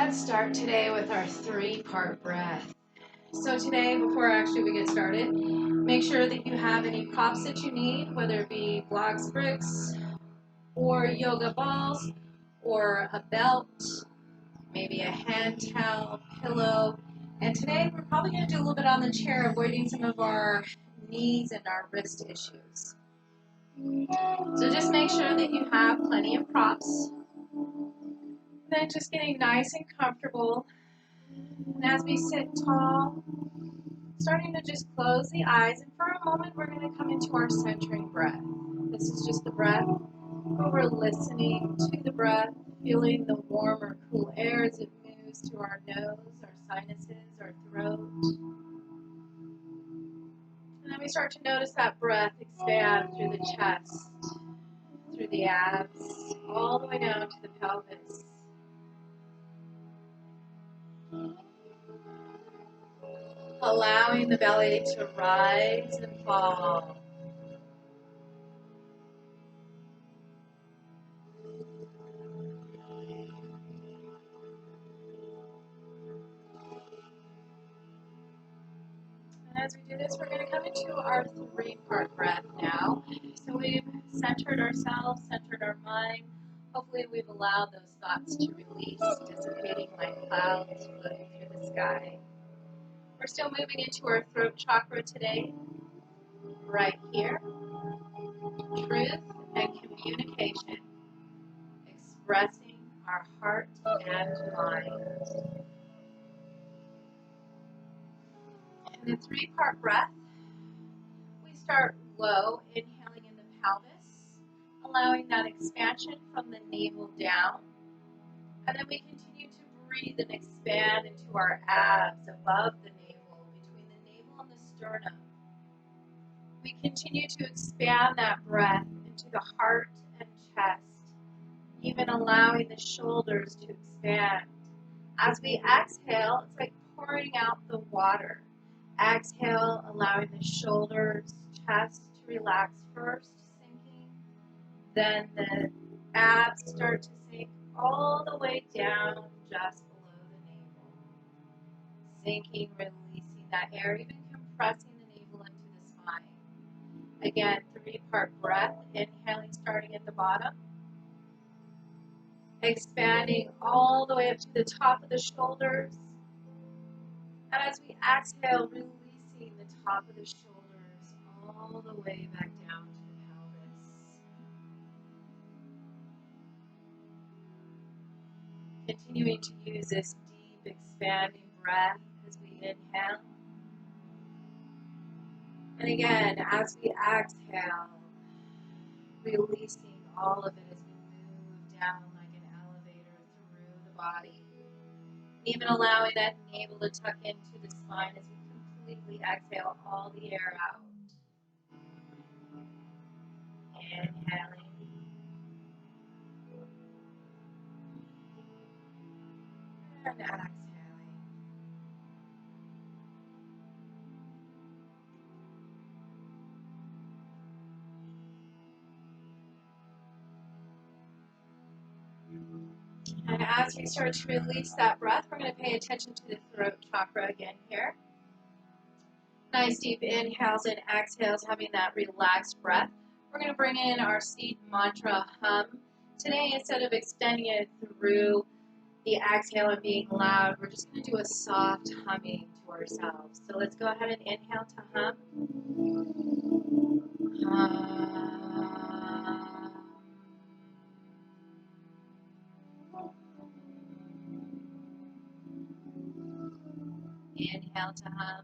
Let's start today with our three-part breath. So today, before actually we get started, make sure that you have any props that you need, whether it be blocks, bricks, or yoga balls, or a belt, maybe a hand towel, pillow. And today we're probably going to do a little bit on the chair, avoiding some of our knees and our wrist issues. So just make sure that you have plenty of props. Then just getting nice and comfortable. And as we sit tall, starting to just close the eyes. And for a moment, we're going to come into our centering breath. This is just the breath, but we're listening to the breath, feeling the warm or cool air as it moves through our nose, our sinuses, our throat. And then we start to notice that breath expand through the chest, through the abs, all the way down to the pelvis. Allowing the belly to rise and fall. And as we do this, we're going to come into our three-part breath now. So we've centered ourselves, centered our mind. Hopefully we've allowed those thoughts to release, dissipating like clouds floating through the sky. We're still moving into our throat chakra today, right here. Truth and communication, expressing our heart and mind. In the three-part breath, we start low, inhaling in the pelvis, allowing that expansion from the navel down. And then we continue to breathe and expand into our abs above the navel, between the navel and the sternum. We continue to expand that breath into the heart and chest, even allowing the shoulders to expand. As we exhale, it's like pouring out the water. Exhale, allowing the shoulders, chest to relax first, sinking. Then the abs start to sink all the way down just below the navel. Sinking, releasing that air, even compressing the navel into the spine. Again, three-part breath, inhaling starting at the bottom. Expanding all the way up to the top of the shoulders. And as we exhale, releasing the top of the shoulders all the way back down to the pelvis. Continuing to use this deep, expanding breath as we inhale. And again, as we exhale, releasing all of it as we move down like an elevator through the body. Even allowing that navel to tuck into the spine as we completely exhale all the air out. Inhaling. And exhaling. And as we start to release that breath, we're going to pay attention to the throat chakra again here. Nice deep inhales and exhales, having that relaxed breath. We're going to bring in our seed mantra hum. Today, instead of extending it through the exhale and being loud, we're just going to do a soft humming to ourselves. So let's go ahead and inhale to hum. Hum. Inhale to hum.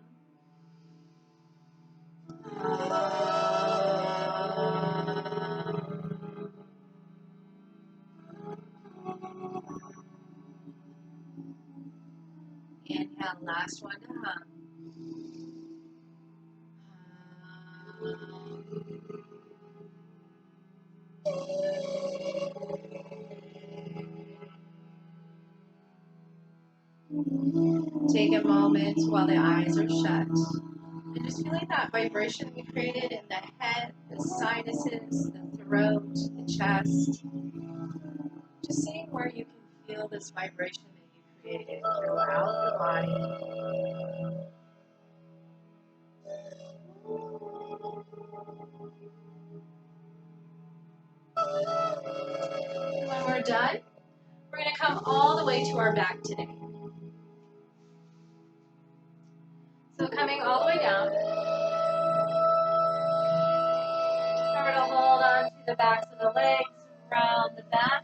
Inhale, last one to hum. Take a moment while the eyes are shut. And just feeling that vibration we created in the head, the sinuses, the throat, the chest. Just seeing where you can feel this vibration that you distributed throughout the body. When we're done, we're going to come all the way to our back today. So coming all the way down. Remember to hold on to the backs of the legs, round the back,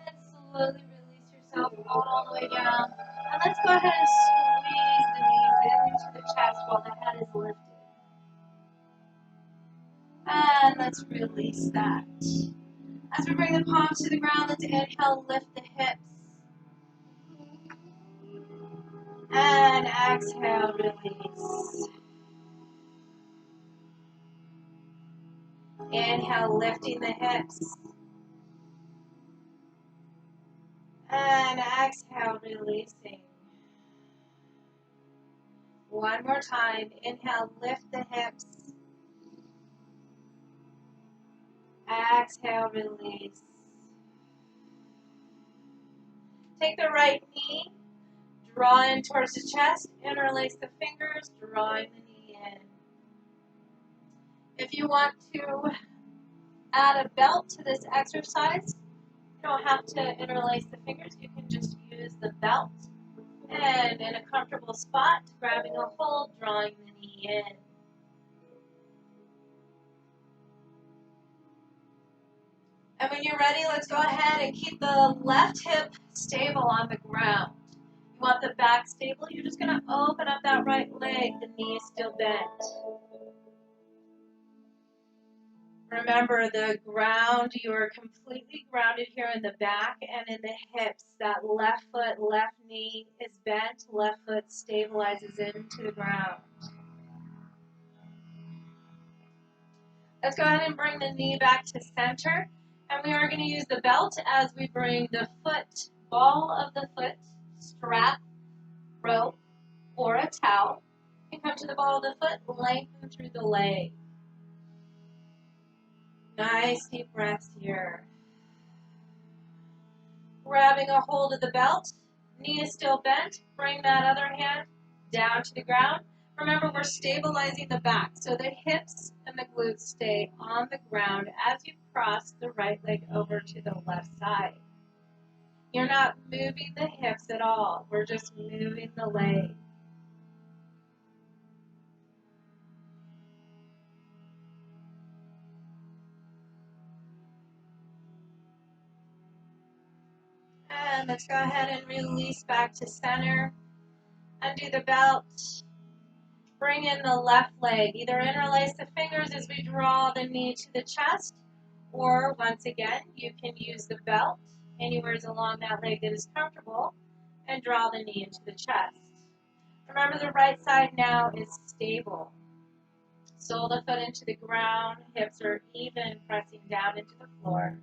and slowly release yourself all the way down. And let's go ahead and squeeze the knees into the chest while the head is lifted. And let's release that. As we bring the palms to the ground, let's inhale, lift the hips. And exhale, release. Inhale, lifting the hips. And exhale, releasing. One more time. Inhale, lift the hips. Exhale, release. Take the right knee, draw in towards the chest, interlace the fingers, drawing the knee in. If you want to add a belt to this exercise, you don't have to interlace the fingers. You can just use the belt. And in a comfortable spot, grabbing a hold, drawing the knee in. And when you're ready, let's go ahead and keep the left hip stable on the ground. You want the back stable, you're just going to open up that right leg, the knee is still bent. Remember the ground, you are completely grounded here in the back and in the hips. That left foot, left knee is bent, left foot stabilizes into the ground. Let's go ahead and bring the knee back to center. And we are going to use the belt as we bring the foot, ball of the foot, strap, rope, or a towel. And come to the ball of the foot, lengthen through the leg. Nice deep breaths here. Grabbing a hold of the belt, knee is still bent. Bring that other hand down to the ground. Remember, we're stabilizing the back, so the hips and the glutes stay on the ground as you cross the right leg over to the left side. You're not moving the hips at all. We're just moving the leg. And let's go ahead and release back to center. Undo the belt. Bring in the left leg. Either interlace the fingers as we draw the knee to the chest, or once again, you can use the belt anywhere along that leg that is comfortable and draw the knee into the chest. Remember, the right side now is stable. Sole the foot into the ground, hips are even, pressing down into the floor.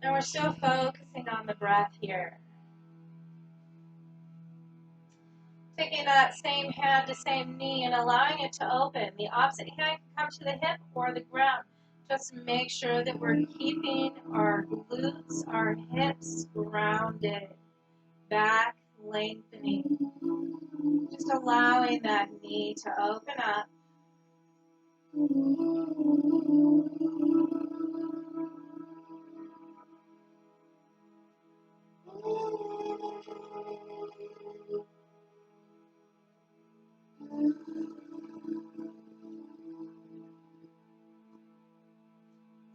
And we're still focusing on the breath here. Taking that same hand to same knee and allowing it to open. The opposite hand can come to the hip or the ground. Just make sure that we're keeping our glutes, our hips grounded. Back lengthening. Just allowing that knee to open up.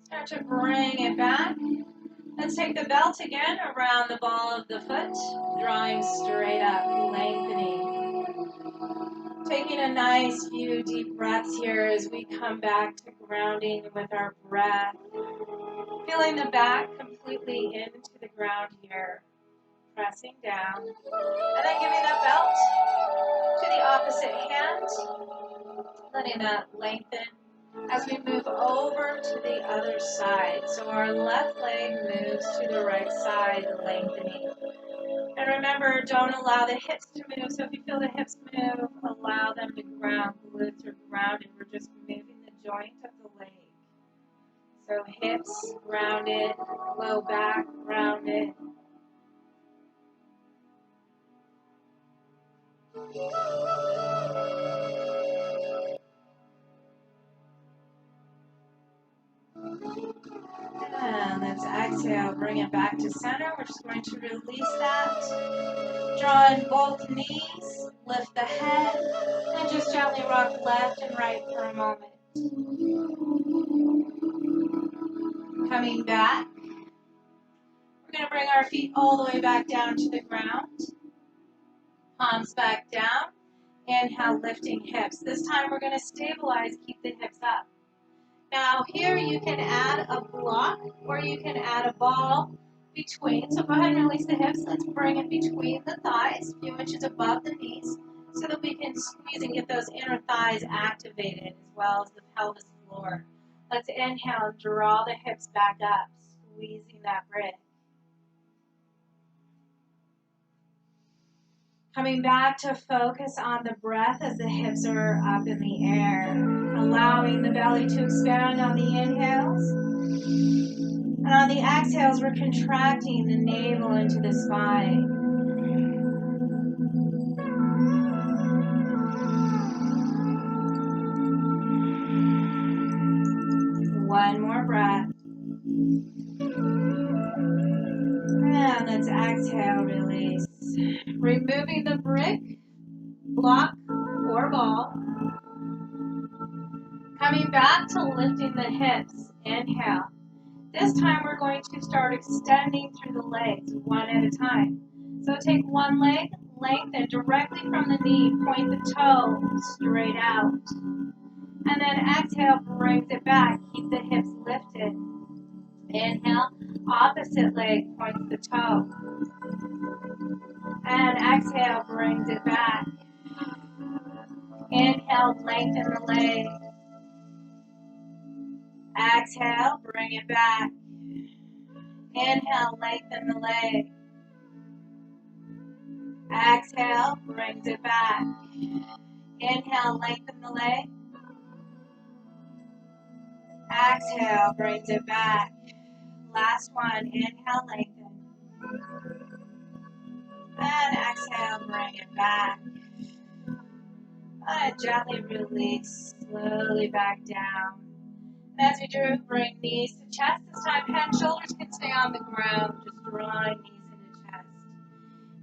Start to bring it back. Let's take the belt again around the ball of the foot, drawing straight up, lengthening. Taking a nice few deep breaths here as we come back to grounding with our breath. Feeling the back completely into the ground here. Pressing down. And then giving that belt to the opposite hand. Letting that lengthen as we move over to the other side. So our left leg moves to the right side, lengthening. And remember, don't allow the hips to move. So if you feel the hips move, allow them to ground. Glutes are grounded. We're just moving the joint of the leg. So hips grounded, low back grounded. And let's exhale, bring it back to center. We're just going to release that. Draw in both knees, lift the head, and just gently rock left and right for a moment. Coming back, we're going to bring our feet all the way back down to the ground. Palms back down. Inhale, lifting hips. This time we're going to stabilize, keep the hips up. Now here you can add a block or you can add a ball between. So go ahead and release the hips. Let's bring it between the thighs, a few inches above the knees, so that we can squeeze and get those inner thighs activated as well as the pelvis floor. Let's inhale, draw the hips back up, squeezing that brick. Coming back to focus on the breath as the hips are up in the air. Allowing the belly to expand on the inhales. And on the exhales, we're contracting the navel into the spine. One more breath. And let's exhale, release. Removing the brick, block, or ball. Coming back to lifting the hips. Inhale. This time we're going to start extending through the legs one at a time. So take one leg, lengthen directly from the knee, point the toe straight out. And then exhale, brings it back. Keep the hips lifted. Inhale, opposite leg points the toe. And exhale, brings it back. Inhale, lengthen the leg. Exhale, bring it back. Inhale, lengthen the leg. Exhale, brings it back. Inhale, lengthen the leg. Exhale, brings it back. Last one, inhale, lengthen. And exhale, bring it back. And gently release, slowly back down. And as we do, bring knees to chest. This time, head and shoulders can stay on the ground, just drawing knees into chest.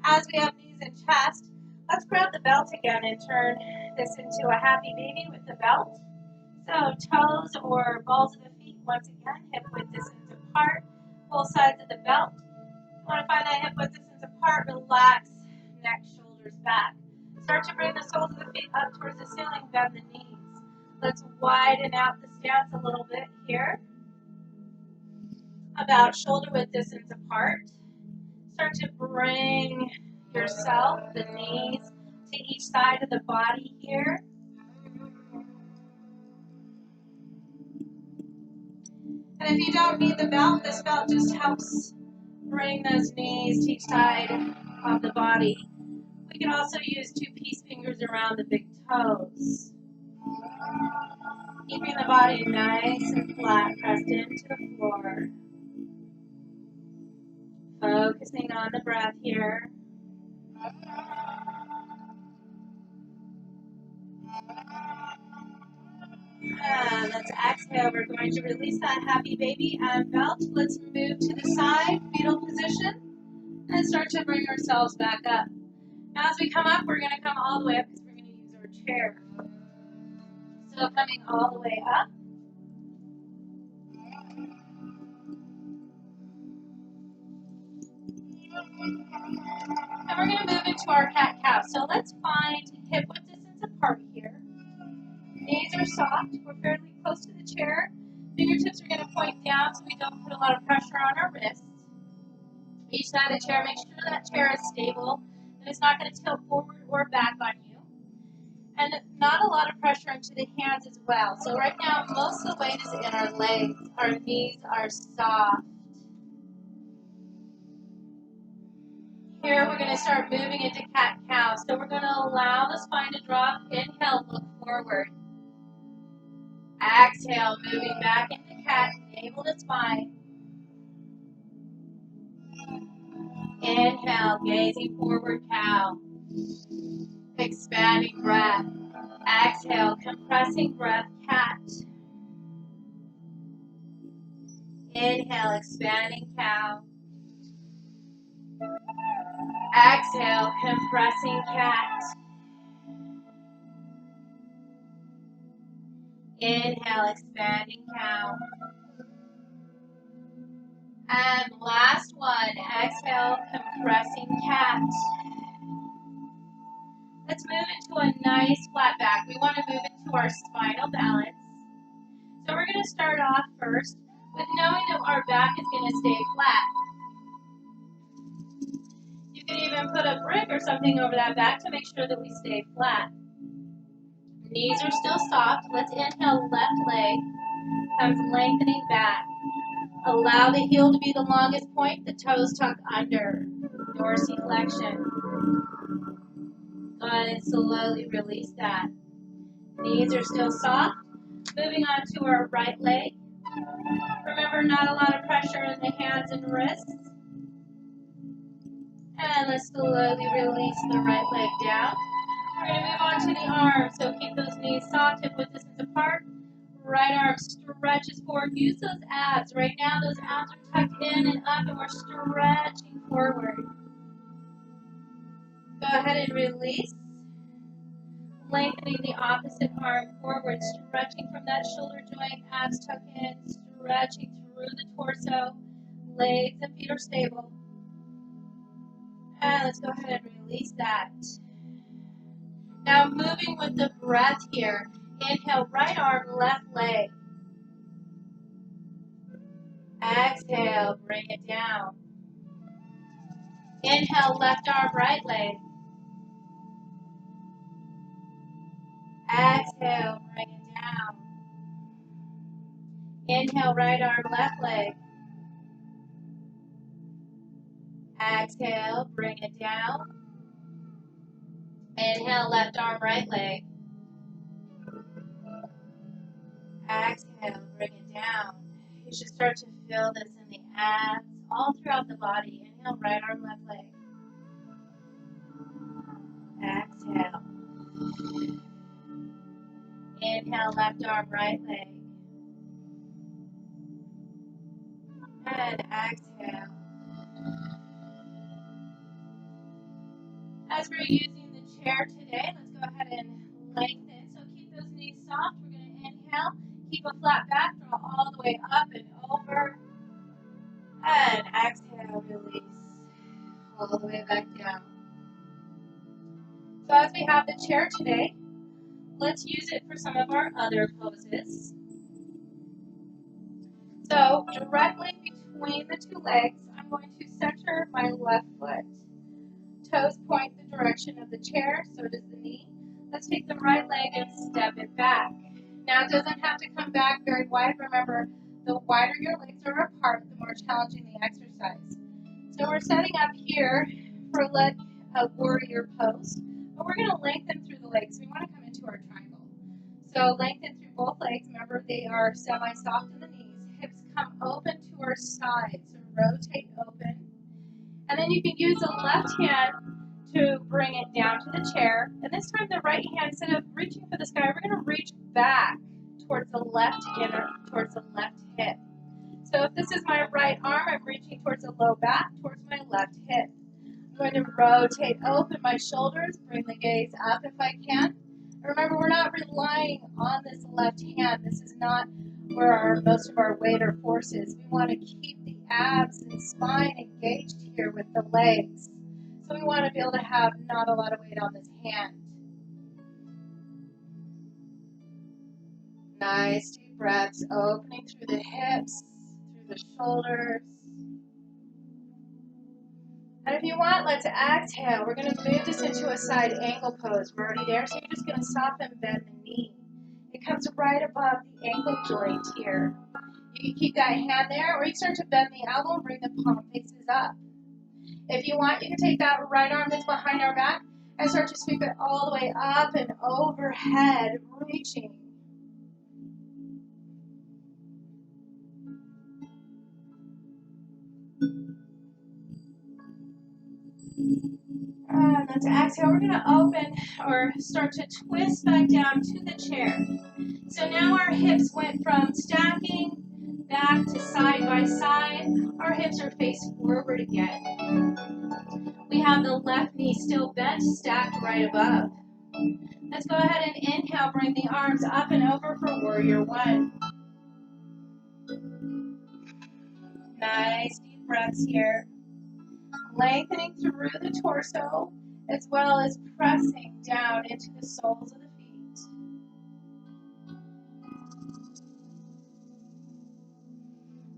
As we have knees and chest, let's grab the belt again and turn this into a happy baby with the belt. So toes or balls of the feet, once again, hip width distance apart, both sides of the belt. You want to find that hip width distance apart, relax, neck, shoulders back. Start to bring the soles of the feet up towards the ceiling, bend the knees. Let's widen out the stance a little bit here. About shoulder width distance apart. Start to bring yourself, the knees, to each side of the body here. And if you don't need the belt, this belt just helps bring those knees to each side of the body. We can also use 2 peace fingers around the big toes. Keeping the body nice and flat, pressed into the floor. Focusing on the breath here. And let's exhale. We're going to release that happy baby and belt. Let's move to the side, fetal position, and start to bring ourselves back up. Now as we come up, we're going to come all the way up because we're going to use our chair. So coming all the way up. And we're going to move into our cat-cow. So let's find hip width distance apart here. Knees are soft. We're fairly close to the chair. Fingertips are going to point down so we don't put a lot of pressure on our wrists. Each side of the chair, make sure that chair is stable and it's not going to tilt forward or back on you. And not a lot of pressure into the hands as well. So right now, most of the weight is in our legs. Our knees are soft. Here we're going to start moving into cat-cow. So we're going to allow the spine to drop. Inhale, look forward. Exhale, moving back into cat, navel to spine. Inhale, gazing forward, cow. expanding breath. Exhale, compressing breath, cat. Inhale, expanding cow. Exhale, compressing cat. Inhale, expanding cow. And last one, exhale, compressing cat. Let's move into a nice flat back. We want to move into our spinal balance. So we're going to start off first with knowing that our back is going to stay flat. You can even put a brick or something over that back to make sure that we stay flat. Knees are still soft. Let's inhale, left leg comes lengthening back. Allow the heel to be the longest point, the toes tuck under. Dorsiflexion. Go ahead and slowly release that. Knees are still soft. Moving on to our right leg. Remember, not a lot of pressure in the hands and wrists. And let's slowly release the right leg down. We're going to move on to the arms. So keep those knees soft, hip width distance apart. Right arm stretches forward. Use those abs. Right now, those abs are tucked in and up, and we're stretching forward. Go ahead and release. Lengthening the opposite arm forward, stretching from that shoulder joint, abs tuck in, stretching through the torso. Legs and feet are stable. And let's go ahead and release that. Now moving with the breath here. Inhale, right arm, left leg. Exhale, bring it down. Inhale, left arm, right leg. Exhale, bring it down. Inhale, right arm, left leg. Exhale, bring it down. Inhale, left arm, right leg. Exhale, bring it down. You should start to feel this in the abs, all throughout the body. Inhale, right arm, left leg. Exhale. Inhale, left arm, right leg. And exhale. As we're using the chair today, let's go ahead and lengthen. So keep those knees soft. We're going to inhale. Keep a flat back. Draw all the way up and over. And exhale, release. All the way back down. So as we have the chair today, let's use it for some of our other poses. So directly between the two legs, I'm going to center my left foot. Toes point the direction of the chair, so does the knee. Let's take the right leg and step it back. Now it doesn't have to come back very wide. Remember, the wider your legs are apart, the more challenging the exercise. So we're setting up here for a warrior pose, but we're going to lengthen through the legs. We want to come into our triangle. So lengthen through both legs. Remember, they are semi-soft in the knees. Hips come open to our sides. So rotate open. And then you can use the left hand to bring it down to the chair. And this time the right hand, instead of reaching for the sky, we're going to reach back towards the left inner, towards the left hip. So if this is my right arm, I'm reaching towards the low back, towards my left hip. I'm going to rotate open my shoulders, bring the gaze up if I can. Remember, we're not relying on this left hand. This is not where most of our weight or force is. We want to keep the abs and spine engaged here with the legs. So we want to be able to have not a lot of weight on this hand. Nice deep breaths, opening through the hips, through the shoulders. And if you want, let's exhale. We're going to move this into a side angle pose. We're already there, so you're just going to soften and bend the knee. It comes right above the ankle joint here. You can keep that hand there, or you start to bend the elbow and bring the palm faces up. If you want, you can take that right arm that's behind our back and start to sweep it all the way up and overhead, reaching. And Let's exhale. We're going to open or start to twist back down to the chair. So now our hips went from stacking back to side by side. Our hips are faced forward again. We have the left knee still bent, stacked right above. Let's go ahead and inhale. Bring the arms up and over for warrior one. Nice deep breaths here. Lengthening through the torso as well as pressing down into the soles of the feet.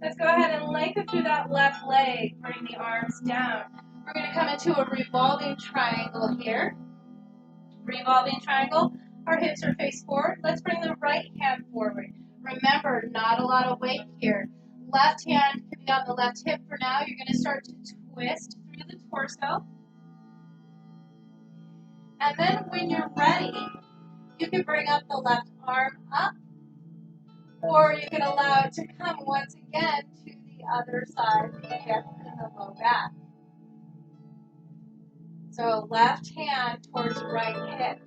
Let's go ahead and lengthen through that left leg. Bring the arms down. We're going to come into a revolving triangle here. Revolving triangle. Our hips are faced forward. Let's bring the right hand forward. Remember, not a lot of weight here. Left hand can be on the left hip for now. You're going to start to twist through the torso. And then when you're ready, you can bring up the left arm up, or you can allow it to come once again to the other side, the hip and the low back. So left hand towards right hip.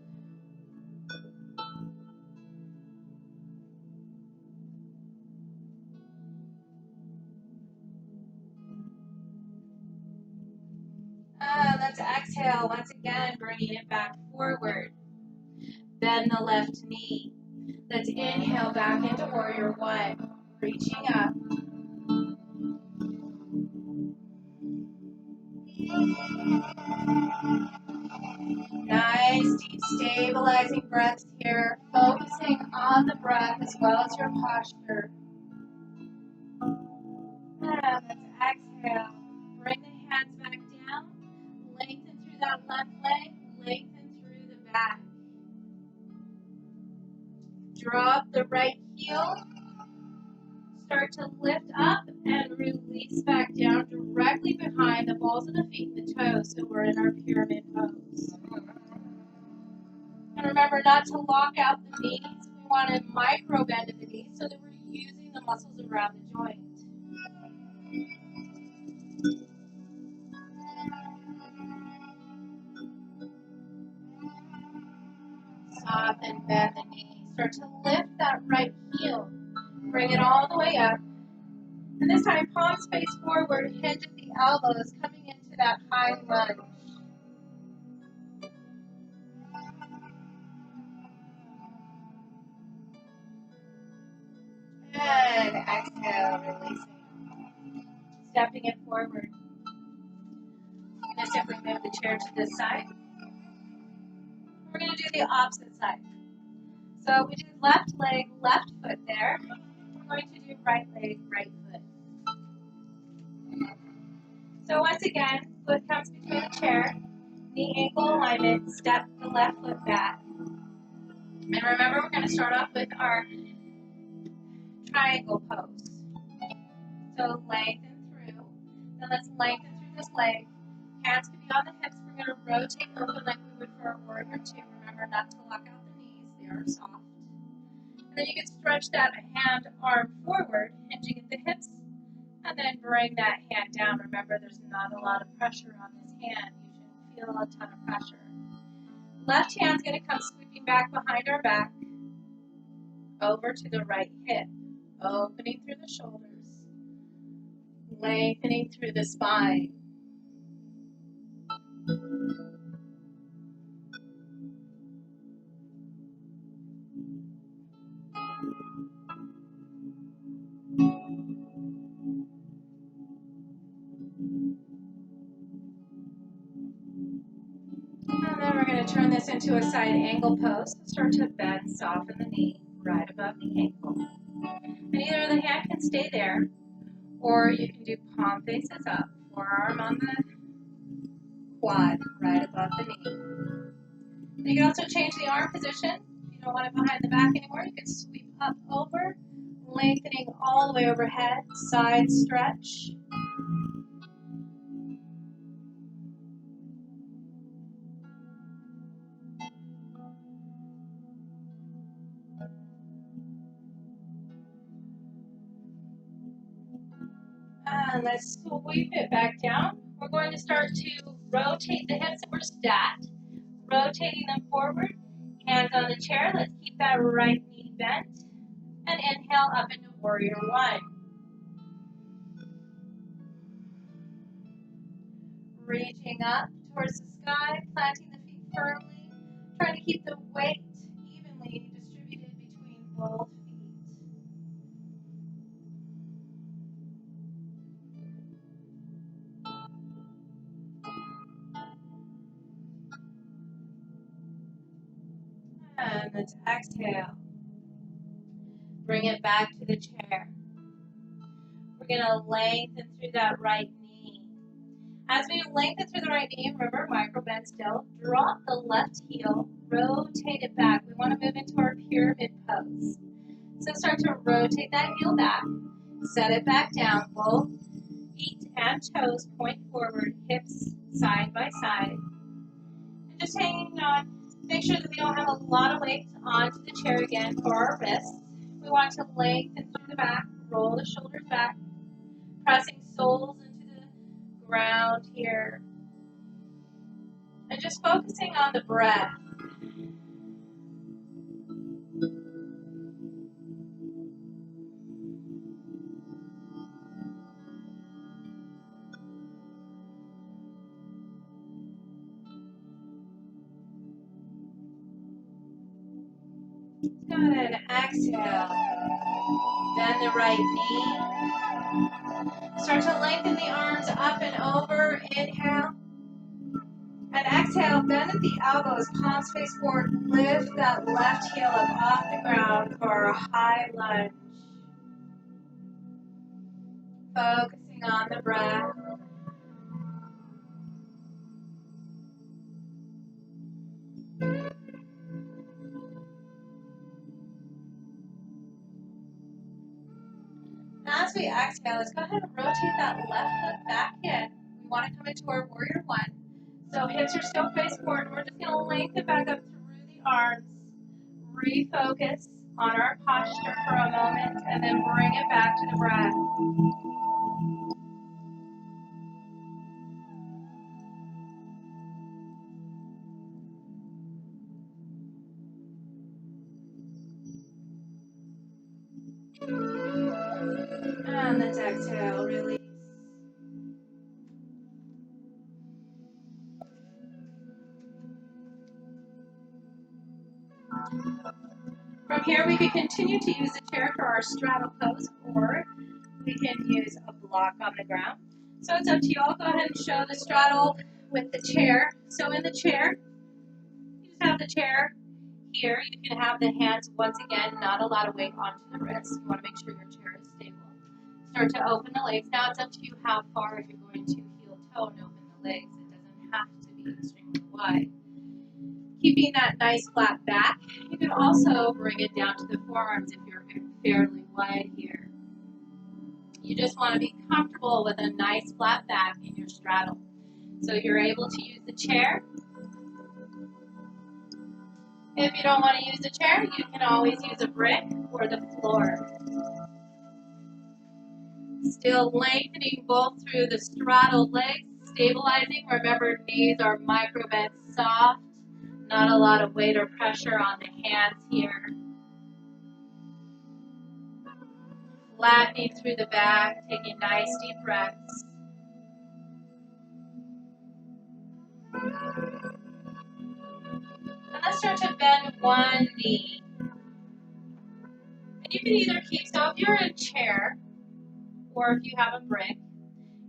Let's exhale once again, bringing it back forward. Bend the left knee. Let's inhale back into warrior one, reaching up. Nice, deep, stabilizing breaths here, focusing on the breath as well as your posture. Let's exhale. Bring the hands back down. Lengthen through that left leg. Lengthen through the back. Drop the right heel. Start to lift up and release back down directly behind the balls of the feet and the toes, so we're in our pyramid pose. And remember not to lock out the knees. We want to micro bend in the knees so that we're using the muscles around the joint. Soften, bend the knee. Start to lift that right heel. Bring it all the way up. And this time, palms face forward, hinge at the elbows, coming into that high lunge. And exhale, releasing. Stepping it forward. I'm going to simply move the chair to this side. We're going to do the opposite side. So we did left leg, left foot there. We're going to do right leg, right foot. So once again, foot comes between the chair, knee ankle alignment, step the left foot back. And remember, we're going to start off with our triangle pose. So lengthen through. Then let's lengthen through this leg. Hands can be on the hips. We're going to rotate open like we would for a warrior two. Remember not to lock out the knees. They are soft. And then you can stretch that hand, arm forward, hinging at the hips. And then bring that hand down. Remember, there's not a lot of pressure on this hand. You shouldn't feel a ton of pressure. Left hand's going to come sweeping back behind our back, over to the right hip, opening through the shoulders, lengthening through the spine. And then we're going to turn this into a side angle pose. Start to bend, soften the knee right above the ankle. And either the hand can stay there, or you can do palm faces up, forearm on the quad right above the knee. And you can also change the arm position. If you don't want it behind the back anymore, you can sweep up over, lengthening all the way overhead, side stretch. And let's sweep it back down. We're going to start to rotate the hips that were stacked, rotating them forward, hands on the chair. Let's keep that right knee bent, and inhale up into warrior one. Reaching up towards the sky, planting the feet firmly, trying to keep the weight evenly distributed between both feet. And let's exhale. Bring it back to the chair. We're going to lengthen through that right knee. As we lengthen through the right knee, remember, micro bend still. Drop the left heel, rotate it back. We want to move into our pyramid pose. So start to rotate that heel back. Set it back down. Both feet and toes point forward, hips side by side. And just hanging on. Make sure that we don't have a lot of weight onto the chair again for our wrists. We want to lengthen through the back, roll the shoulders back, pressing soles into the ground here. And just focusing on the breath. Good, and exhale. Bend the right knee. Start to lengthen the arms up and over. Inhale. And exhale, bend at the elbows, palms face forward. Lift that left heel up off the ground for a high lunge. Focusing on the breath. As we exhale, let's go ahead and rotate that left foot back in. We want to come into our warrior one. So hips are still face forward. We're just going to lengthen back up through the arms. Refocus on our posture for a moment and then bring it back to the breath. And let's exhale, release. From here, we can continue to use the chair for our straddle pose, or we can use a block on the ground. So it's up to you. I'll go ahead and show the straddle with the chair. So in the chair, you just have the chair here. You can have the hands, once again, not a lot of weight onto the wrists. You want to make sure your chair is stable. Start to open the legs. Now it's up to you how far you're going to heel toe and open the legs. It doesn't have to be extremely wide. Keeping that nice flat back. You can also bring it down to the forearms if you're fairly wide here. You just want to be comfortable with a nice flat back in your straddle. So you're able to use the chair. If you don't want to use the chair, you can always use a brick or the floor. Still lengthening both through the straddled legs, stabilizing. Remember, knees are micro bent soft. Not a lot of weight or pressure on the hands here. Flattening through the back, taking nice deep breaths. And let's start to bend one knee. And you can either keep, so if you're in a chair, or if you have a brick,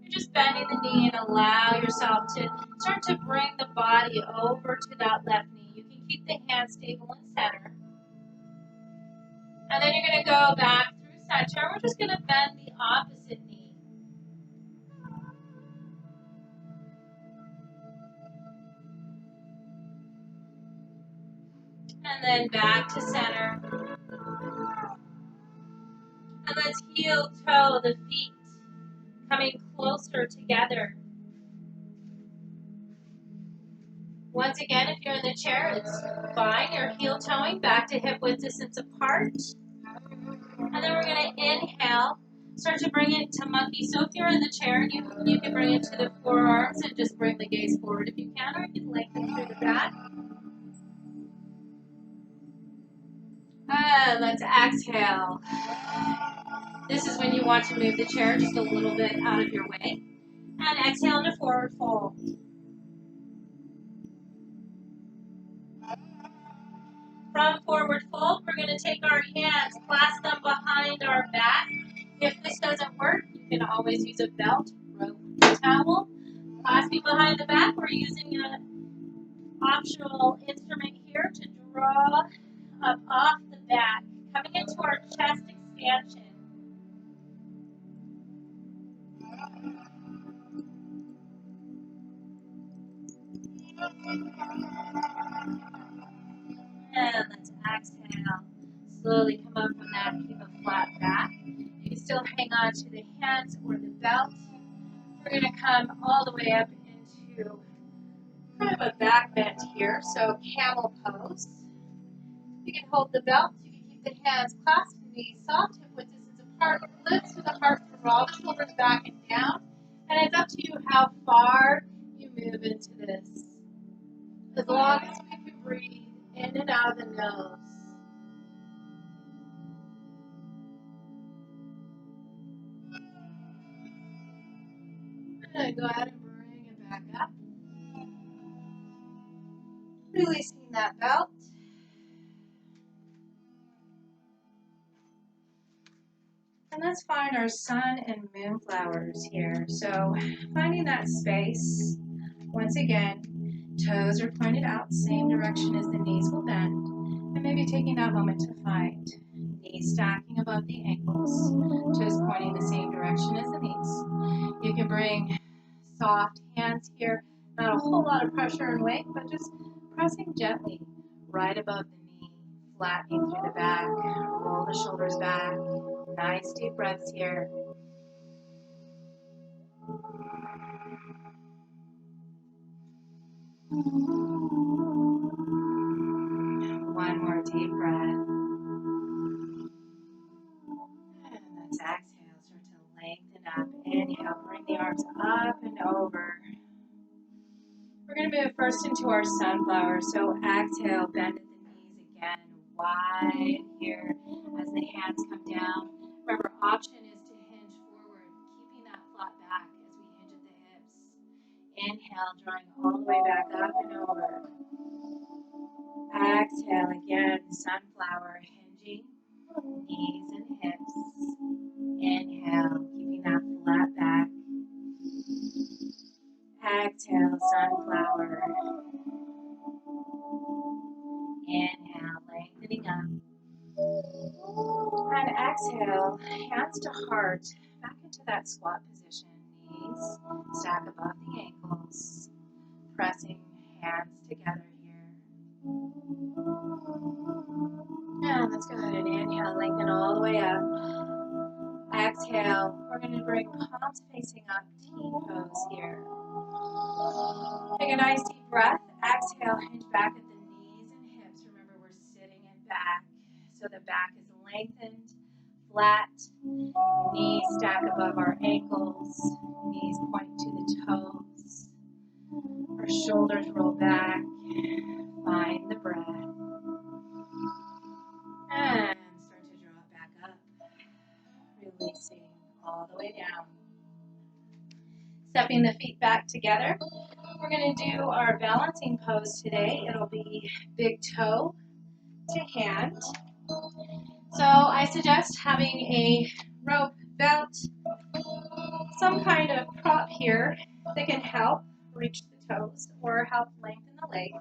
you're just bending the knee and allow yourself to start to bring the body over to that left knee. You can keep the hands stable in center. And then you're going to go back through center. We're just going to bend the opposite knee. And then back to center. And let's heel toe the feet, coming closer together. Once again, if you're in the chair, it's fine. You're heel toeing back to hip width distance apart. And then we're going to inhale, Start to bring it to monkey. So if you're in the chair, you can bring it to the forearms and just bring the gaze forward if you can, or you can lengthen through the back. And let's exhale. This is when you want to move the chair just a little bit out of your way. And exhale to forward fold. From forward fold, we're going to take our hands, clasp them behind our back. If this doesn't work, you can always use a belt, rope, towel. Clasping behind the back, we're using an optional instrument here to draw up off the back, coming into our chest expansion. And let's exhale. Slowly come up from that, keep a flat back. You can still hang on to the hands or the belt. We're going to come all the way up into kind of a back bend here, so camel pose. You can hold the belt, you can keep the hands clasped, knees soft, hip width distance apart, lift to the heart, draw the shoulders back and down, and it's up to you how far you move into this. As long as we can breathe in and out of the nose. I'm going to go ahead and bring it back up. Releasing that belt. And let's find our sun and moon flowers here. So finding that space, once again, toes are pointed out, same direction as the knees will bend. And maybe taking that moment to find knees stacking above the ankles, toes pointing the same direction as the knees. You can bring soft hands here, not a whole lot of pressure and weight, but just pressing gently right above the knee, flattening through the back, roll the shoulders back. Nice deep breaths here. One more deep breath. And let's exhale, start to lengthen up. Inhale, bring the arms up and over. We're going to move first into our sunflower. So exhale, bend at the knees again, wide here as the hands come down. Remember, option is to hinge forward, keeping that flat back as we hinge at the hips. Inhale, drawing all the way back up and over. Exhale again, sunflower, hinging, knees and hips. Inhale, keeping that flat back. Exhale, sunflower. Inhale, lengthening up. And exhale, hands to heart, back into that squat position. Knees stack above the ankles, pressing hands together here. And let's go ahead and inhale, lengthen all the way up. Exhale, we're going to bring palms facing up, T pose here. Take a nice deep breath. Exhale, hinge back at the knees and hips. Remember, we're sitting it back. So the back is lengthened, flat. Knees stack above our ankles. Knees point to the toes. Our shoulders roll back. Find the breath. And start to draw it back up. Releasing all the way down. Stepping the feet back together. We're going to do our balancing pose today. It'll be big toe to hand. So I suggest having a rope, belt, some kind of prop here that can help reach the toes or help lengthen the leg.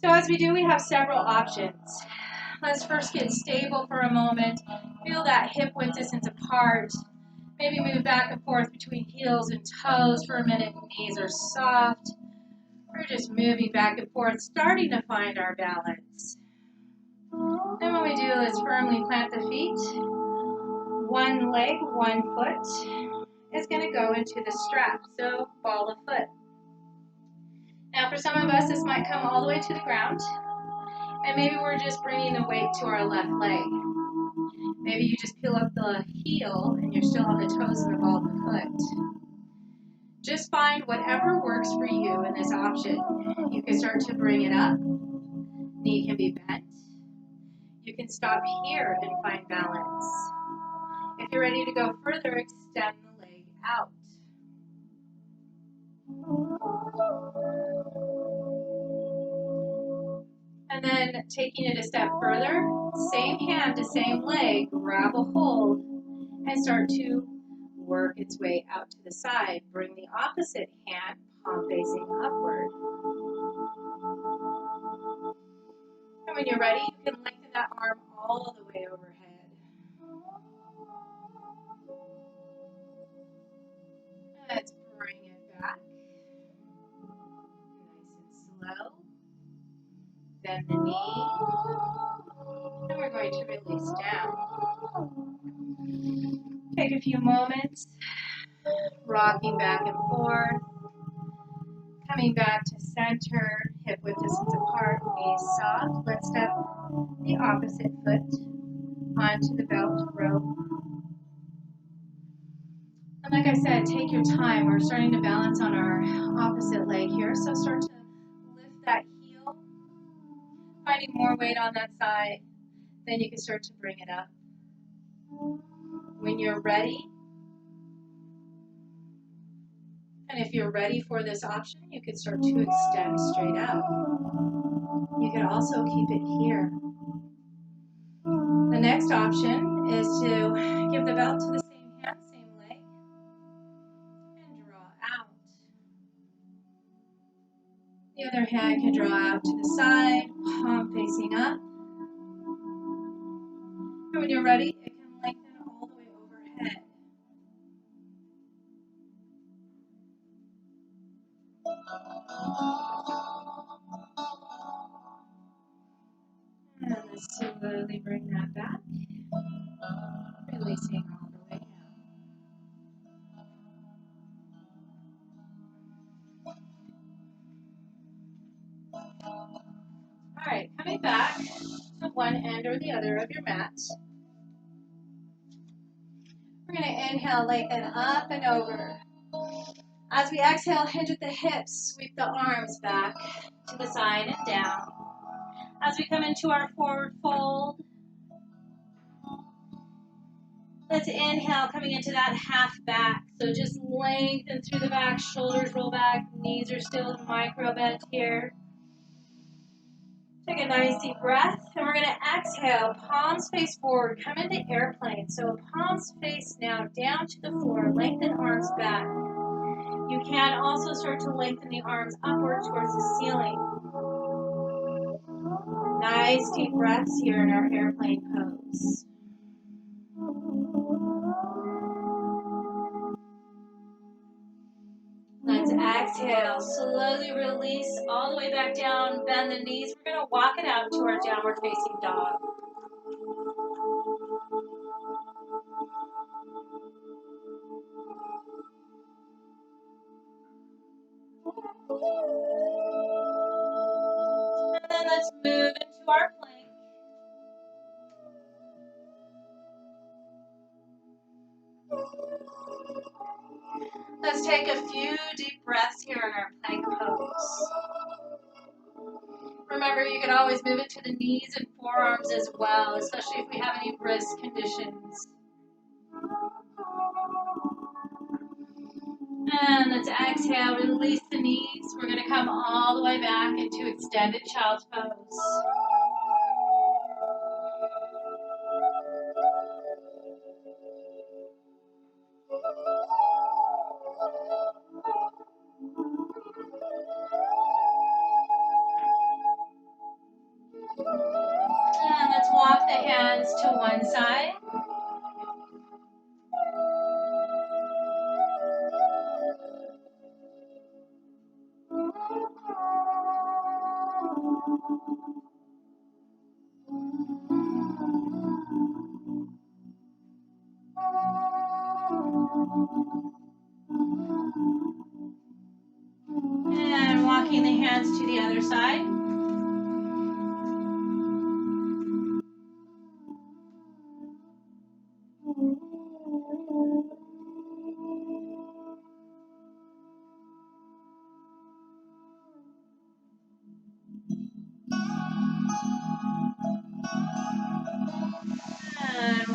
So as we do, we have several options. Let's first get stable for a moment. Feel that hip width distance apart. Maybe move back and forth between heels and toes for a minute. Knees are soft. We're just moving back and forth, starting to find our balance. Then what we do is firmly plant the feet. One leg, one foot is going to go into the strap, so ball of foot. Now for some of us, this might come all the way to the ground, and maybe we're just bringing the weight to our left leg. maybe you just peel up the heel and you're still on the toes and the ball of the foot. Just find whatever works for you in this option. You can start to bring it up. Knee can be bent. You can stop here and find balance. If you're ready to go further, extend the leg out. And then taking it a step further, same hand to same leg, grab a hold and start to work its way out to the side. Bring the opposite hand, palm facing upward. And when you're ready, you can lengthen that arm all the way overhead. Let's bring it back. Nice and slow. Bend the knee. And we're going to release down. Take a few moments, rocking back and forth. Coming back to center, hip width distance apart, knees soft. Let's step the opposite foot onto the belt rope. And like I said, take your time. We're starting to balance on our opposite leg here. So start to lift that heel, finding more weight on that side. Then you can start to bring it up. When you're ready, and if you're ready for this option, you can start to extend straight out. You can also keep it here. The next option is to give the belt to the same hand, same leg, and draw out. The other hand can draw out to the side, palm facing up. And when you're ready, it can lengthen all the way overhead. And let's slowly bring that back, releasing all the way down. All right, coming back to one end or the other of your mat. We're going to inhale, lengthen up and over. As we exhale, hinge at the hips, sweep the arms back to the side and down. As we come into our forward fold, let's inhale, coming into that half back. So just lengthen through the back, shoulders roll back, knees are still micro bent here. Take a nice deep breath, and we're going to exhale, palms face forward, come into airplane. So palms face now down to the floor, lengthen arms back. You can also start to lengthen the arms upward towards the ceiling. Nice deep breaths here in our airplane pose. Let's exhale, slowly release all the way back down, bend the knees. We're going to walk it out to our downward facing dog. And then let's move into our plank. Let's take a few deep breaths here in our plank pose. Remember, you can always move it to the knees and forearms as well, especially if we have any wrist conditions. And let's exhale, release the knees. We're going to come all the way back into extended child's pose. And let's walk the hands to one side. And walking the hands to the other side.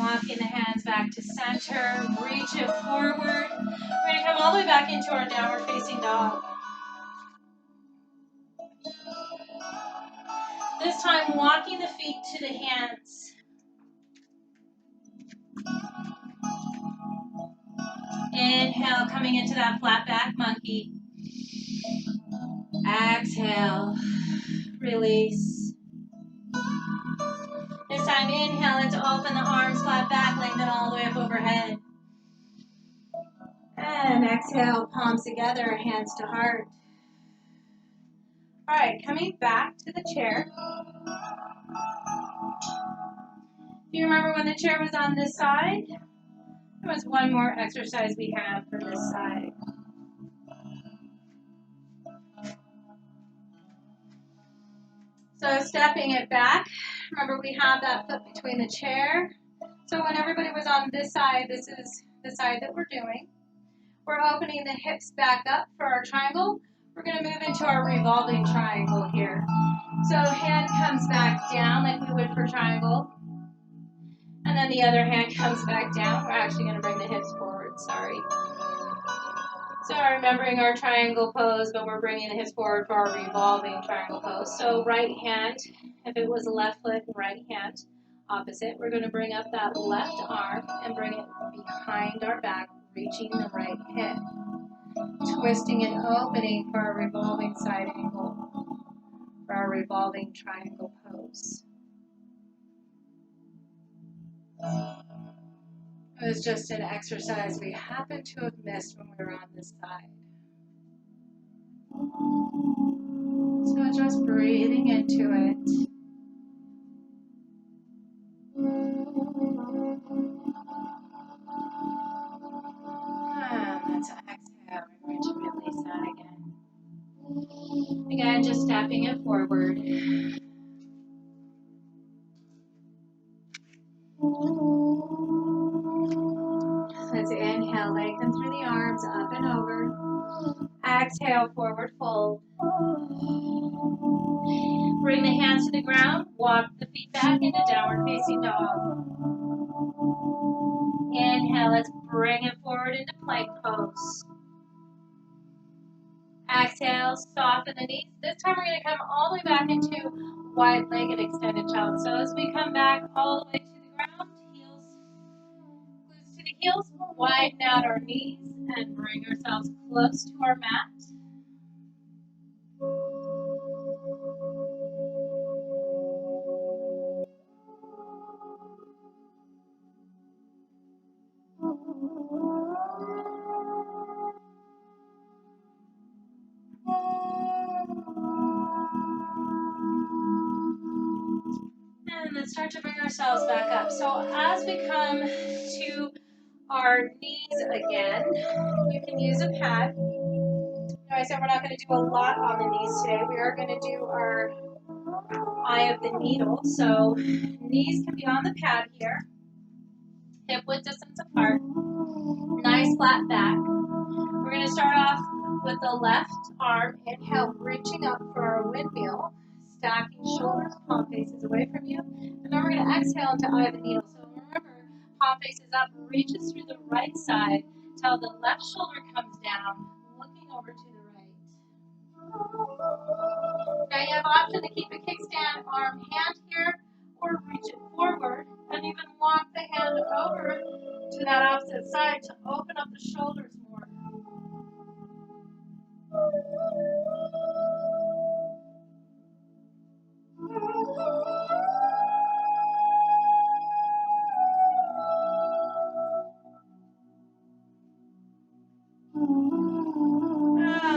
walking the hands back to center. Reach it forward. We're going to come all the way back into our downward facing dog. This time, walking the feet to the hands. Inhale, coming into that flat back monkey. Exhale, release. This time, inhale, let's open the arms, flat back, lengthen all the way up overhead. And exhale, palms together, hands to heart. All right, coming back to the chair. Do you remember when the chair was on this side? There was one more exercise we have for this side. So stepping it back. Remember, we have that foot between the chair. So when everybody was on this side, this is the side that we're doing. We're opening the hips back up for our triangle. We're going to move into our revolving triangle here. So hand comes back down like we would for triangle. And then the other hand comes back down. We're actually going to bring the hips forward, sorry. So remembering our triangle pose, but we're bringing the hips forward for our revolving triangle pose. So right hand, if it was left foot, right hand, opposite. We're going to bring up that left arm and bring it behind our back, reaching the right hip. Twisting and opening for our revolving side angle, for our revolving triangle pose. It was just an exercise we happened to have missed when we were on this side. So just breathing into it. And let's exhale. We're going to release that again. Again, just stepping it forward. Let's inhale, lengthen through the arms, up and over. Exhale, forward fold. Bring the hands to the ground, walk the feet back into downward facing dog. Inhale, let's bring it forward into plank pose. Exhale, soften the knees. This time we're going to come all the way back into wide-legged extended child. So as we come back all the way to the ground, heels, glutes to the heels, widen out our knees and bring ourselves close to our mat. And then start to bring ourselves back up. So as we come to our knees again, you can use a pad. I said we're not going to do a lot on the knees today. We are going to do our eye of the needle. So knees can be on the pad here. Hip width distance apart. Nice flat back. We're going to start off with the left arm. Inhale, reaching up for our windmill. Stacking shoulders, palm faces away from you. And then we're going to exhale into eye of the needle. So remember, palm faces up, reaches through the right side till the left shoulder comes down, looking over to the right. Now you have option to keep a kickstand arm hand here or reach it forward and even walk the hand over to that opposite side to open up the shoulders more.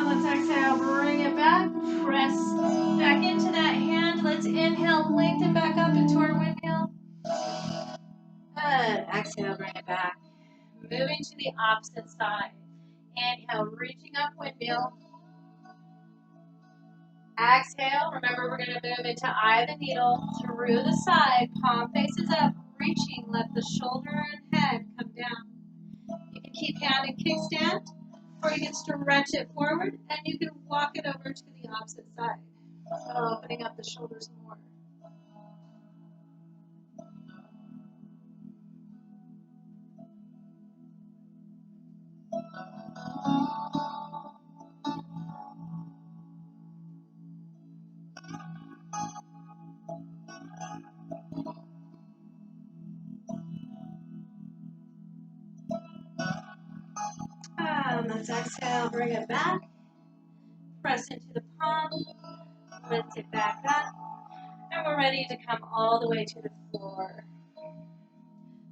Let's exhale, bring it back, press back into that hand. Let's inhale, lengthen back up into our windmill. And exhale, bring it back. Moving to the opposite side. Inhale, reaching up windmill. Exhale, remember we're going to move into eye of the needle through the side, palm faces up, reaching, let the shoulder and head come down. You can keep hand in kickstand, or you can stretch it forward, and you can walk it over to the opposite side, opening up the shoulders more. let's exhale, bring it back. Press into the palm, lift it back up, and we're ready to come all the way to the floor.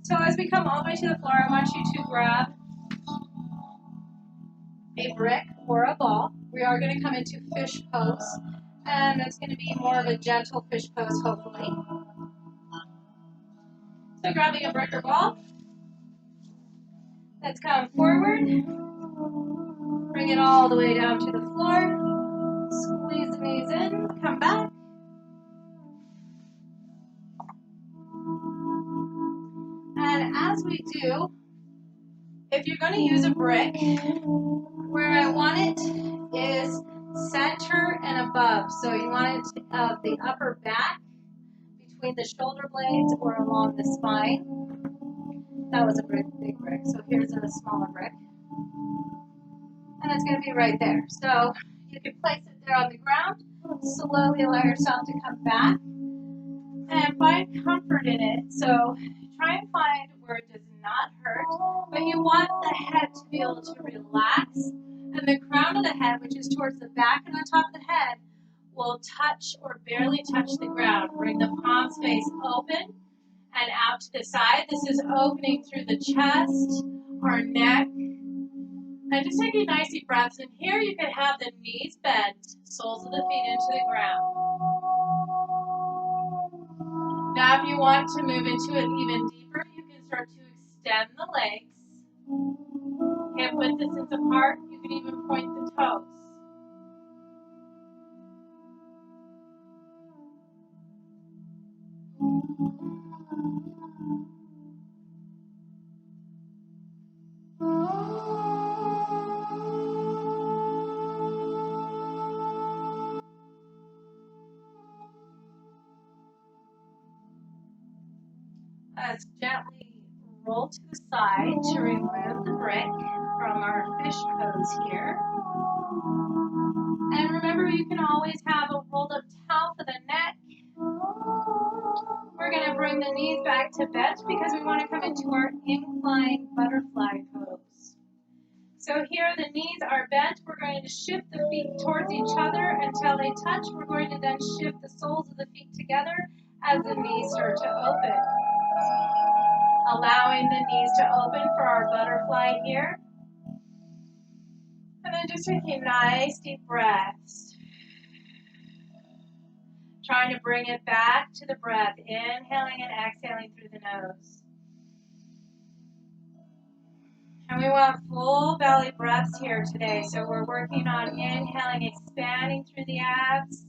So as we come all the way to the floor, I want you to grab a brick or a ball. We are going to come into fish pose, and it's going to be more of a gentle fish pose, hopefully. So grabbing a brick or ball, let's come forward, bring it all the way down to the floor, squeeze the knees in, come back. And as we do, if you're going to use a brick, where I want it is center and above. So you want it the upper back, between the shoulder blades or along the spine. That was a big brick. So here's a smaller brick. And it's going to be right there. So you can place it there on the ground. Slowly allow yourself to come back and find comfort in it. So try and find where it does not hurt, but you want the head to be able to relax, and the crown of the head, which is towards the back and the top of the head, will touch or barely touch the ground. Bring the palms face open and out to the side. This is opening through the chest, our neck, and just taking nice deep breaths. And here you can have the knees bent, soles of the feet into the ground. Now if you want to move into it even deeper, you can start to extend the legs. Hip width distance apart. You can even point the toes. Let's gently roll to the side to remove the brick from our fish pose here. And remember, you can always have a rolled up towel for the neck. We're going to bring the knees back to bent because we want to come into our inclined butterfly pose. So here the knees are bent. We're going to shift the feet towards each other until they touch. We're going to then shift the soles of the feet together as the knees start to open. Allowing the knees to open for our butterfly here. And then just taking nice deep breaths. Trying to bring it back to the breath. Inhaling and exhaling through the nose. And we want full belly breaths here today. So we're working on inhaling, expanding through the abs.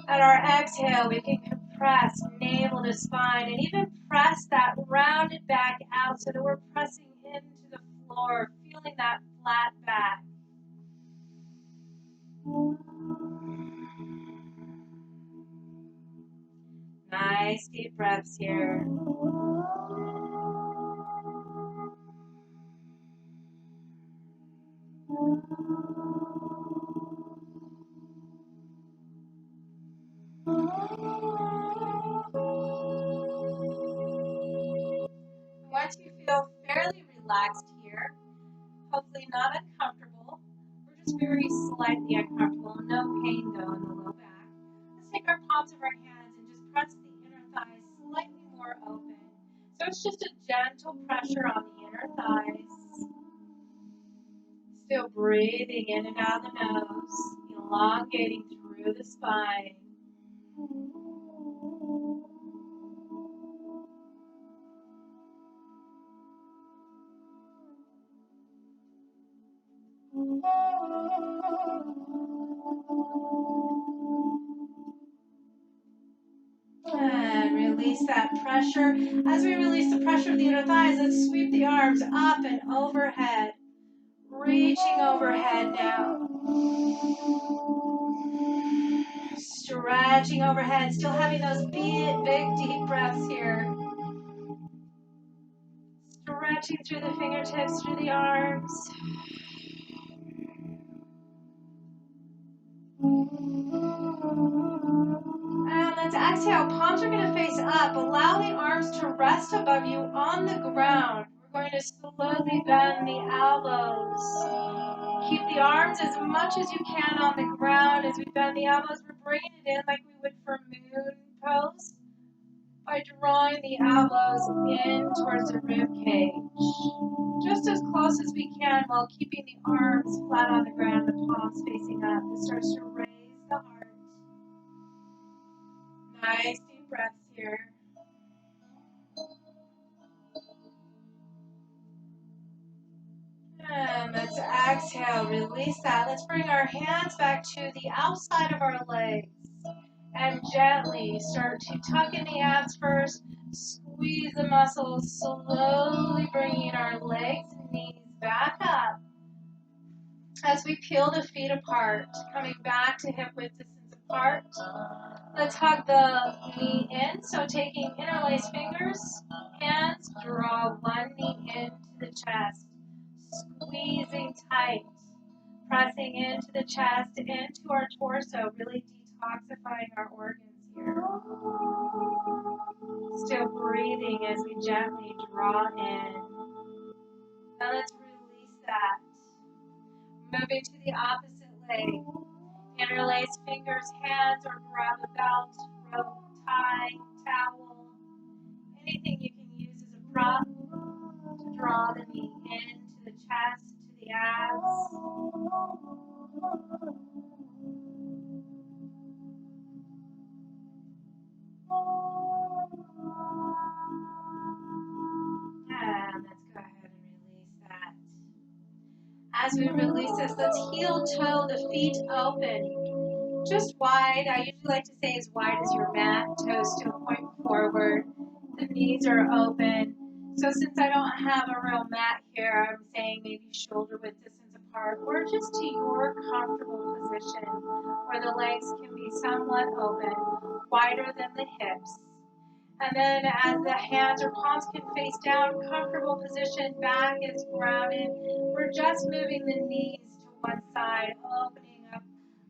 At our exhale, we can compress navel to spine and even press that rounded back out so that we're pressing into the floor, feeling that flat back. Nice deep breaths here. Once you feel fairly relaxed here, hopefully not uncomfortable, we're just very slightly uncomfortable, no pain though in the low back. Let's take our palms of our hands and just press the inner thighs slightly more open. So it's just a gentle pressure on the inner thighs. Still breathing in and out of the nose, elongating through the spine. And release that pressure. As we release the pressure of the inner thighs, let's sweep the arms up and overhead. Reaching overhead now. Stretching overhead, still having those big deep breaths here. Stretching through the fingertips, through the arms. And let's exhale. Palms are going to face up. Allow the arms to rest above you on the ground. We're going to slowly bend the elbows. Keep the arms as much as you can on the ground as we bend the elbows. We're bringing it in like we would for moon pose by drawing the elbows in towards the rib cage. Just as close as we can while keeping the arms flat on the ground, the palms facing up. This starts to raise the heart. Nice deep breaths here. And let's exhale, release that. Let's bring our hands back to the outside of our legs and gently start to tuck in the abs first. Squeeze the muscles, slowly bringing our legs and knees back up. As we peel the feet apart, coming back to hip width distance apart. Let's hug the knee in, so taking interlaced fingers, hands, draw one knee into the chest. Squeezing tight, pressing into the chest, into our torso, really detoxifying our organs here. Still breathing as we gently draw in. Now let's release that. Moving to the opposite leg. Interlace fingers, hands, or grab a belt, rope, tie, towel. Anything you can use as a prop to draw the knee into the chest, to the abs. And let's go ahead and release that. As we release this, let's heel toe the feet open. Just wide. I usually like to say as wide as your mat. Toes still point forward. The knees are open. So since I don't have a real mat here, I'm saying maybe shoulder width distance apart, or just to your comfortable position where the legs can be somewhat open, wider than the hips. And then as the hands or palms can face down, comfortable position, back is grounded. We're just moving the knees to one side, opening up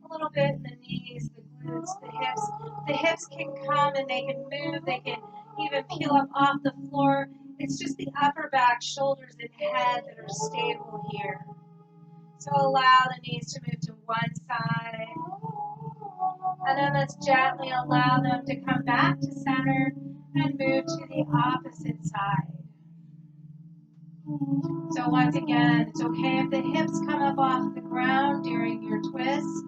a little bit in the knees, the glutes, the hips. The hips can come and they can move. They can even peel up off the floor. It's just the upper back, shoulders, and head that are stable here. So allow the knees to move to one side. And then let's gently allow them to come back to center and move to the opposite side. So once again, it's okay if the hips come up off the ground during your twist.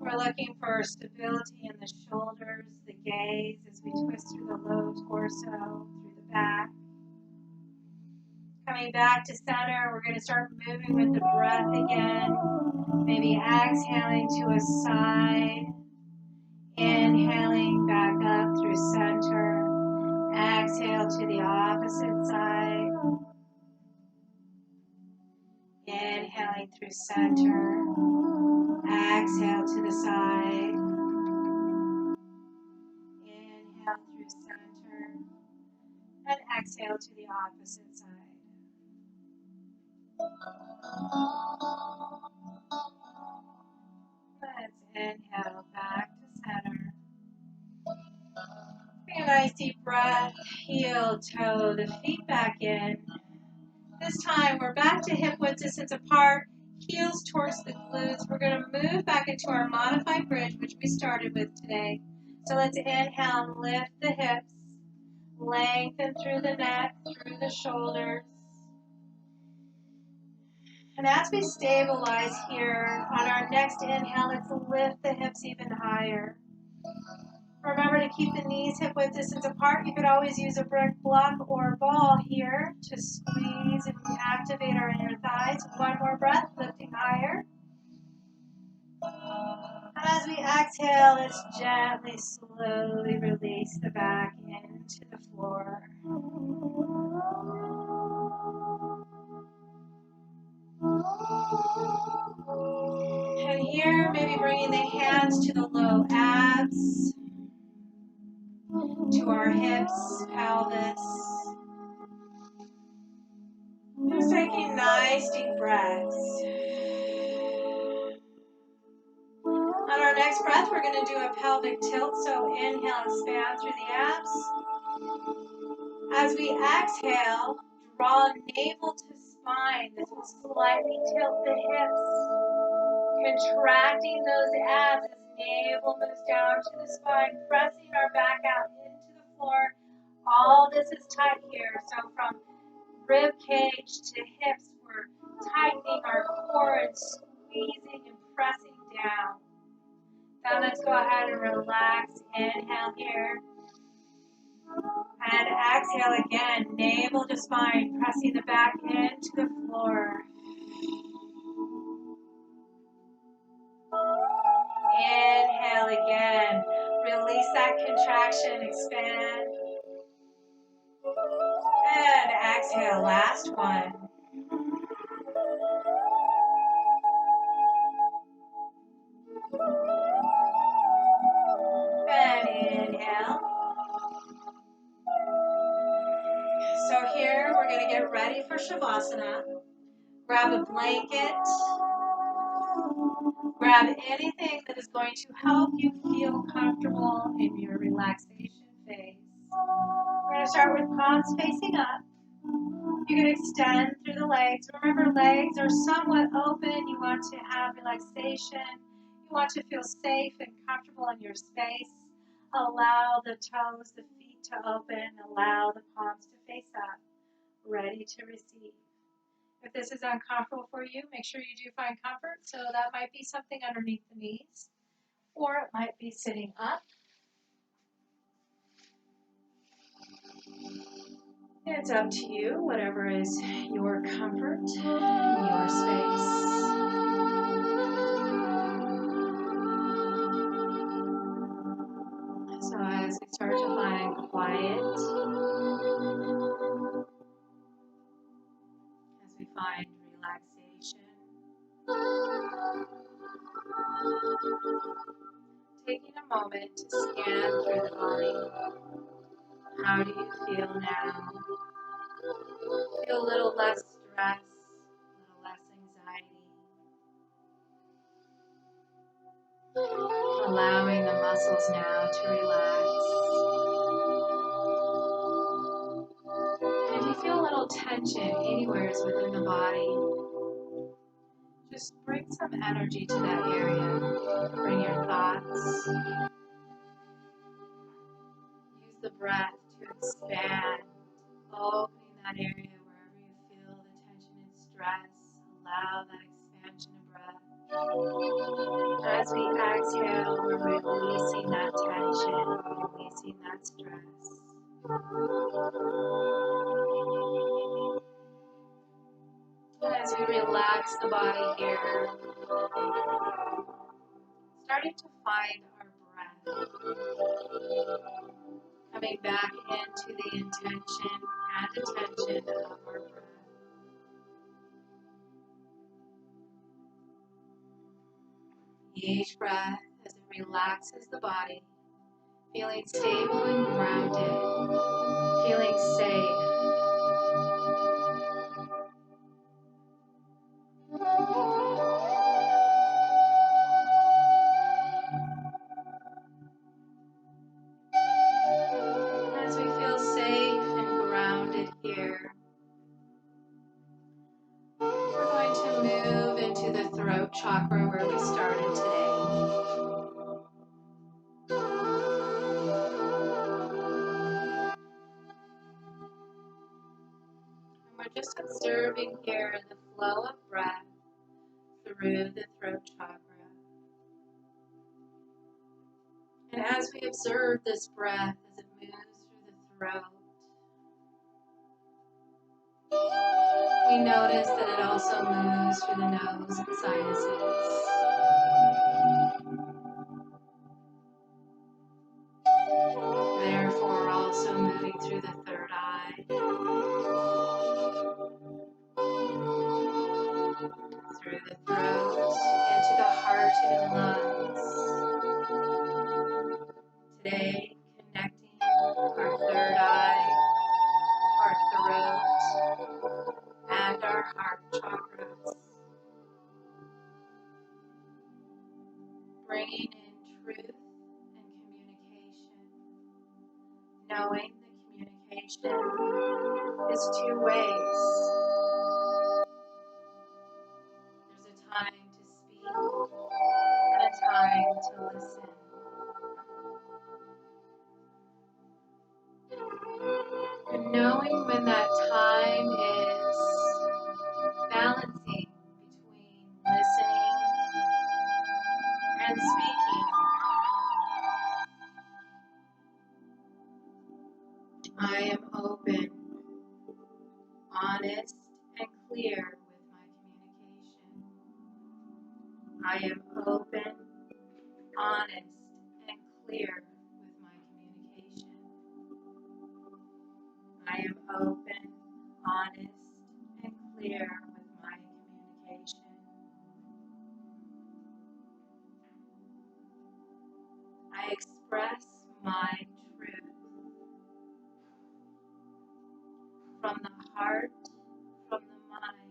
We're looking for stability in the shoulders, the gaze as we twist through the low torso, through the back. Coming back to center, we're going to start moving with the breath again. Maybe exhaling to a side. Inhaling back up through center. Exhale to the opposite side. Inhaling through center. Exhale to the side. Inhale through center. And exhale to the opposite side. Let's inhale back to center. Take a nice deep breath. Heel toe the feet back in. This time we're back to hip width distance apart. Heels towards the glutes. We're going to move back into our modified bridge, which we started with today. So let's inhale and lift the hips. Lengthen through the neck, through the shoulders. And as we stabilize here, on our next inhale, let's lift the hips even higher. Remember to keep the knees hip width distance apart. You could always use a brick block or ball here to squeeze and activate our inner thighs. One more breath, lifting higher. And as we exhale, let's gently, slowly release the back into the floor. And here, maybe bringing the hands to the low abs, to our hips, pelvis. Just taking nice deep breaths. On our next breath, we're going to do a pelvic tilt. So inhale, expand through the abs. As we exhale, draw navel to spine. This will slightly tilt the hips, contracting those abs as navel moves down to the spine, pressing our back out into the floor. All this is tight here. So from rib cage to hips, we're tightening our core and squeezing and pressing down. Now let's go ahead and relax. Inhale here. And exhale again, navel to spine, pressing the back into the floor. Inhale again, release that contraction, expand. And exhale, last one. And inhale. So here we're going to get ready for Shavasana. Grab a blanket. Grab anything that is going to help you feel comfortable in your relaxation phase. We're going to start with palms facing up. You can extend through the legs. Remember, legs are somewhat open. You want to have relaxation. You want to feel safe and comfortable in your space. Allow the toes, the feet to open. Allow the palms to face up. Ready to receive. If this is uncomfortable for you, make sure you do find comfort. So that might be something underneath the knees, or it might be sitting up. It's up to you, whatever is your comfort, your space. So as we start to find quiet, as we find relaxation, taking a moment to scan through the body. How do you feel now? Feel a little less stress, a little less anxiety. Allowing the muscles now to relax. And if you feel a little tension anywhere within the body, just bring some energy to that area. Bring your thoughts. Use the breath to expand, opening that area wherever you feel the tension and stress. Allow that expansion of breath. As we exhale, we're releasing that tension, releasing that stress. As we relax the body here, starting to find our breath. Coming back into the intention and attention of our breath. Each breath as it relaxes the body, feeling stable and grounded, feeling safe. As we feel safe and grounded here, we're going to move into the throat chakra where we started today. And we're just observing here the flow of breath through the throat chakra. And as we observe this breath as it moves through the throat, we notice that it also moves through the nose and sinuses. Therefore, we're also moving through the third eye, through the throat, into the heart and lungs. Today, connecting our third eye, our throat, and our heart chakras. Bringing in truth and communication. Knowing the communication is two ways. There's a time to speak and a time to listen. And knowing when that time is balancing between listening and speaking. I am open, honest, and clear with my communication. I am open, honest, and clear with my communication. I am open, honest, and clear with my communication. I express my truth from the heart, from the mind,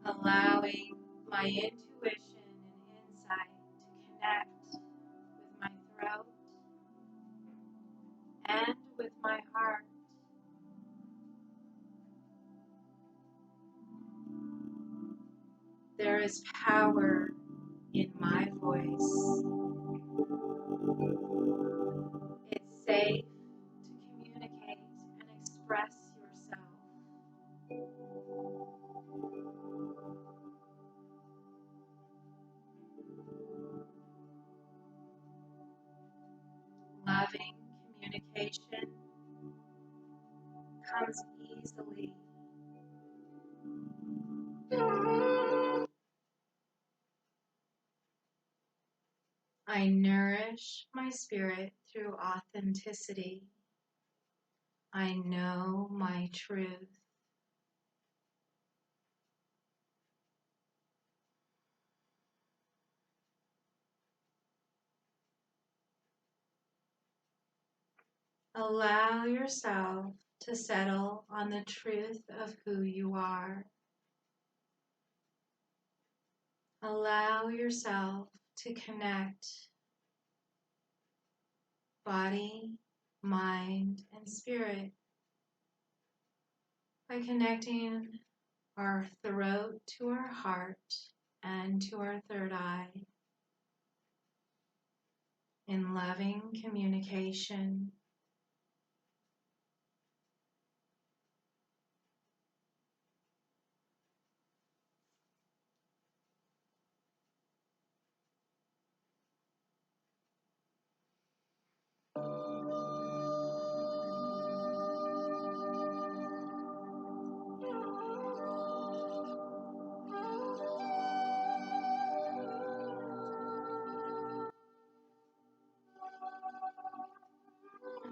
allowing my intuition and insight to connect with my throat and with my heart. There is power in my voice. It's safe to communicate and express yourself. Loving communication comes easily. I nourish my spirit through authenticity. I know my truth. Allow yourself to settle on the truth of who you are. Allow yourself to connect body, mind, and spirit by connecting our throat to our heart and to our third eye in loving communication.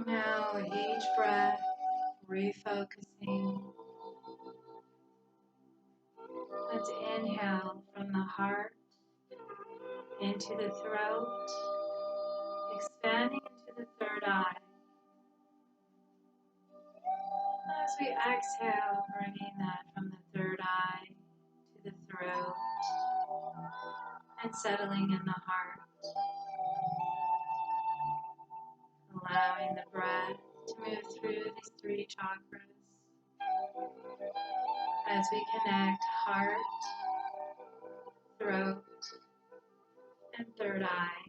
Now, each breath, refocusing. Let's inhale from the heart into the throat, expanding into the third eye. As we exhale, bringing that from the third eye to the throat and settling in the heart, allowing the breath to move through these three chakras as we connect heart, throat, and third eye.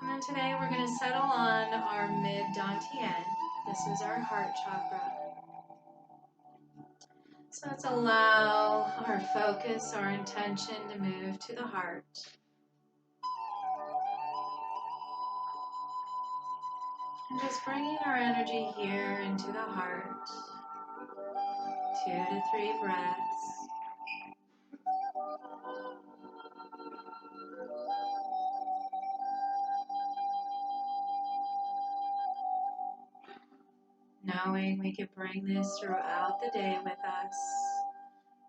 And then today we're going to settle on our mid-dantian. This is our heart chakra. So let's allow our focus, our intention to move to the heart. And just bringing our energy here into the heart. 2 to 3 breaths. Knowing we can bring this throughout the day with us,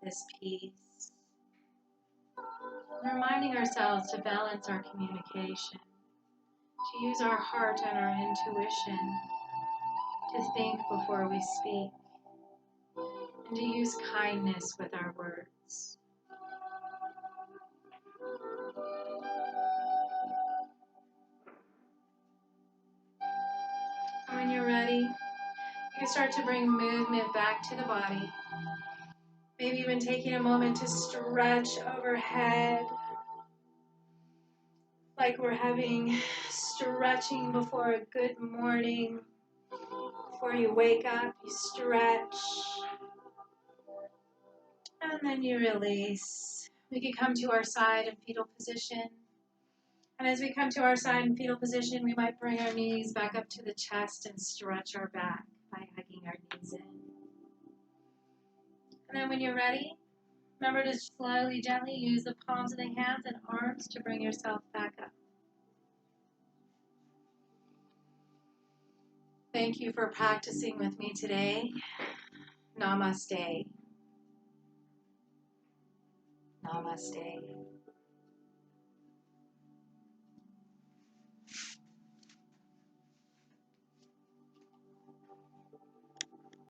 this peace. Reminding ourselves to balance our communication, to use our heart and our intuition, to think before we speak. and to use kindness with our words. And when you're ready, you can start to bring movement back to the body. Maybe even taking a moment to stretch overhead, like we're having stretching before a good morning. Before you wake up, you stretch, and then you release. We can come to our side in fetal position. And as we come to our side in fetal position, we might bring our knees back up to the chest and stretch our back by hugging our knees in. And then when you're ready, remember to slowly, gently use the palms of the hands and arms to bring yourself back up. Thank you for practicing with me today. Namaste. Namaste.